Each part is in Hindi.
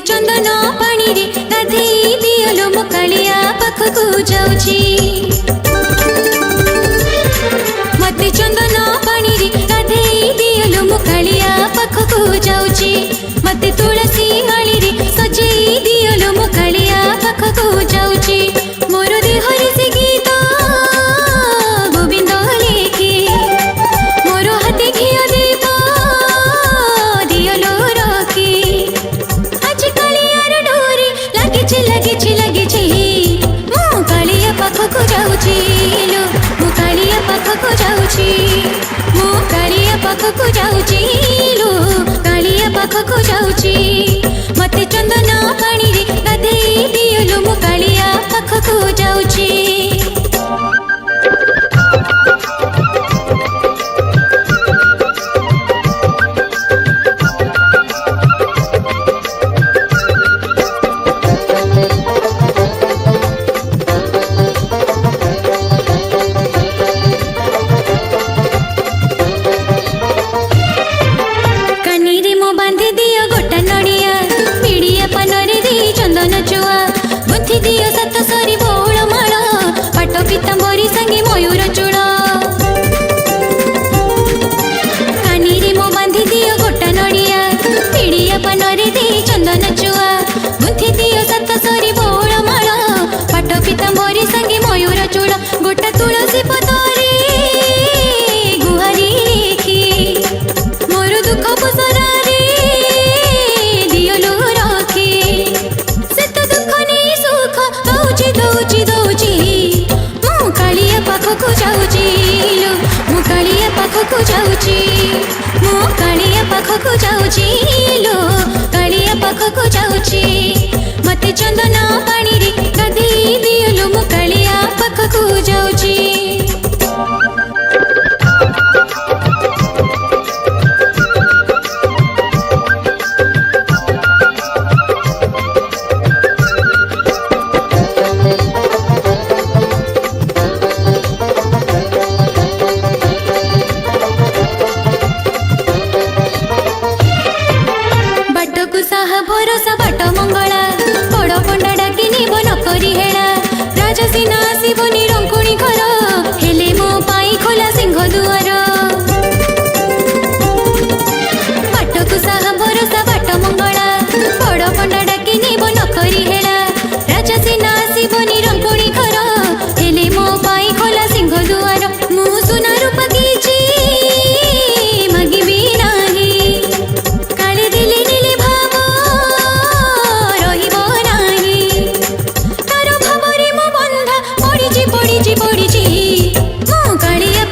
चंदन पानी रे गाधेई दियलो मो कालिया पाखकु जाउची मते चंदन पानी रे गाधेई दियलो मो कालिया पाखकु जाउची मते तुलसी माली रे सजेई दियलो मो कालिया पाखकु जाउची मोर देहरे से गीत गोविंद लेखे मोर हाथे घिया दीप दियलो रखे आज कालियार डोरी लागिछि लागिछि लागिछि मो कालिया पाखकु जाउची लो मो कालिया पाखकु जाउची मो कालिया पाखकु जाउची लो कालिया पाखकु जाउची मते चंदन पानी रे गाधेई दियलो मो कालिया पाखकु जाउची दियो सत सरी बोल माल पाट पीतांबरी संगे मयूर चूड़ कानी रे मो बांधी दियो गोटा नड़िया पीड़िया पानरे दे चंदन चुआ गुंथी दियो सत सरी बोल माल पाट पीतांबरी संगे मयूर चूड़ गोटा तुलसी पतरे गुहारी लेखी मोर दुख पसरा रे दियलो रखे से तो दुख नहीं सुख दौची दौची दौची मो कालिया पाखकु जाउची लो मो कालिया पाखकु जाउची मो कालिया पाखकु जाउची लो कालिया पाखकु जाउची मते चंदन पानी रे गाधेई दियलो मो कालिया पाखकु जाउची भरोसा बाट मंगला बड़ पंडा डाकी निब न करी हेला राजा सिना आसबनी रंकुणी घर हेले मो पाई खोला सिंह दुआर बाटकु साहा भरोसा बाट मंगला बड़ पंडा डाकी निब न करी हेला राजा सिना आसबनी रंकुणी घर हेले मो पाई खोला सिंह दुआर मु सुना रूप किछि मागिबी नाही काले दिले नीले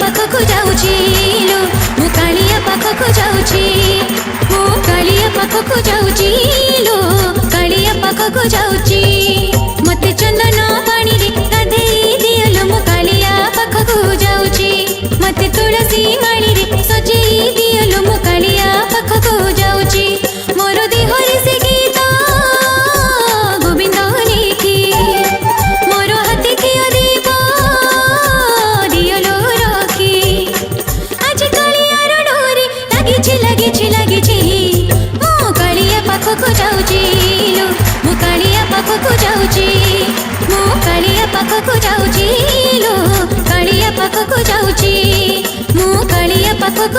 पाखकु जाउची लो मो कालिया पाखकु जाउची मो कालिया पाखकु जाउची लो कालिया पाखकु जाउची मते चंदन पानी रे गाधेई दियलो मो कालिया पाखकु जाउची मते तुलसी माली रे सजेई दियलो मो कालिया पाखकु जाउची मोर देहरे से गीत गोविंद लेखे मोर हाथे घिया दीप दियलो रखे आज कालियार डोरी लागिछि लागिछि लागिछि मो कालिया पाखकु जाउची लो मो कालिया पाखकु जाउची मो कालिया पाखकु जाउची लो कालिया पाखकु जाउची मो कालिया पाखकु